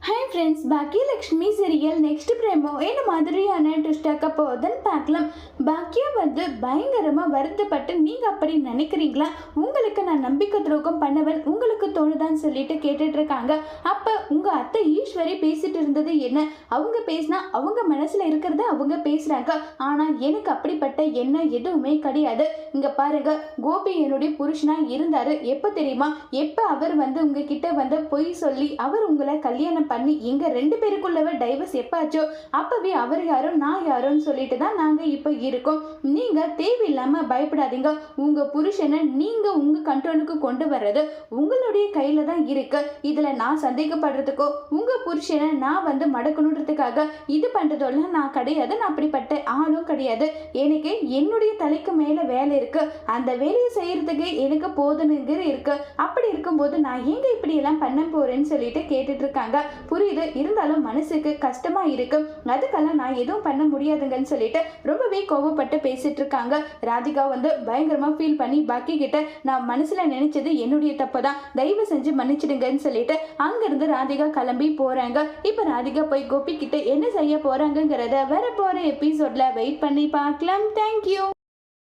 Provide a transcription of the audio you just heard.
Hi friends, Bhagyalakshmi serial next பிரேமோ என்ன மாதிரியான ட்விஸ்டாக்க போகுதுன்னு பார்க்கலாம். பாக்கியா பயங்கரமாக வருத்தப்பட்டு நீங்கள் அப்படி நினைக்கிறீங்களா? உங்களுக்கு நான் நம்பிக்கை துரோகம் பண்ணவன் உங்களுக்கு தோணுதான்னு சொல்லிட்டு கேட்டுட்டு இருக்காங்க. அப்போ உங்கள் அத்தை ஈஸ்வரி பேசிட்டு இருந்தது என்ன? அவங்க பேசினா அவங்க மனசில் இருக்கிறத அவங்க பேசுகிறாங்க. ஆனால் எனக்கு அப்படிப்பட்ட எண்ணம் எதுவுமே கிடையாது. இங்கே பாருங்க, கோபி என்னுடைய புருஷனாக இருந்தார். எப்போ தெரியுமா? எப்போ அவர் உங்ககிட்ட பொய் சொல்லி அவர் உங்களை கல்யாணம் பண்ணி எங்க ரெண்டு பேருக்குள்ளவ டைவர்ஸ் எப்பாச்சோ அப்பவே அவர் யாரோ நான் யாரோன்னு சொல்லிட்டு தான் நாங்க இப்ப இருக்கோம். நீங்க தேவையில்லாம பயப்படாதீங்க. உங்க புருஷனை நீங்க உங்க கண்ட்ரோலுக்கு கொண்டு வர்றது உங்களுடைய கையில தான் இருக்கு. இதுல நான் சந்தேகப்படுறதுக்கோ உங்க புருஷனை நான் மடக்கணுன்றதுக்காக இது பண்றதெல்லாம் நான் கிடையாது. நான் அப்படிப்பட்ட ஆளும் கிடையாது. எனக்கு என்னுடைய தலைக்கு மேல வேலை இருக்கு. அந்த வேலையை செய்யறதுக்கு எனக்கு போதுனுங்கிற இருக்கு. அப்படி இருக்கும்போது நான் எங்க இப்படி எல்லாம் பண்ண போறேன்னு சொல்லிட்டு கேட்டுட்டு இருக்காங்க. புரியுது, இருந்தாலும் மனசுக்கு கஷ்டமா இருக்கு. அதுக்கெல்லாம் நான் எதுவும் பண்ண முடியாதுங்கன்னு சொல்லிட்டு ரொம்பவே கோபப்பட்டு பேசிட்டு இருக்காங்க. ராதிகா பயங்கரமா ஃபீல் பண்ணி பாக்கி கிட்ட நான் மனசுல நினைச்சது என்னுடைய தப்பு தான், தயவு செஞ்சு மன்னிச்சிடுங்கன்னு சொல்லிட்டு அங்கிருந்து ராதிகா கிளம்பி போறாங்க. இப்ப ராதிகா போய் கோபி கிட்ட என்ன செய்ய போறாங்கிறத வர போற எபிசோட்ல வெயிட் பண்ணி பார்க்கலாம். தேங்க்யூ.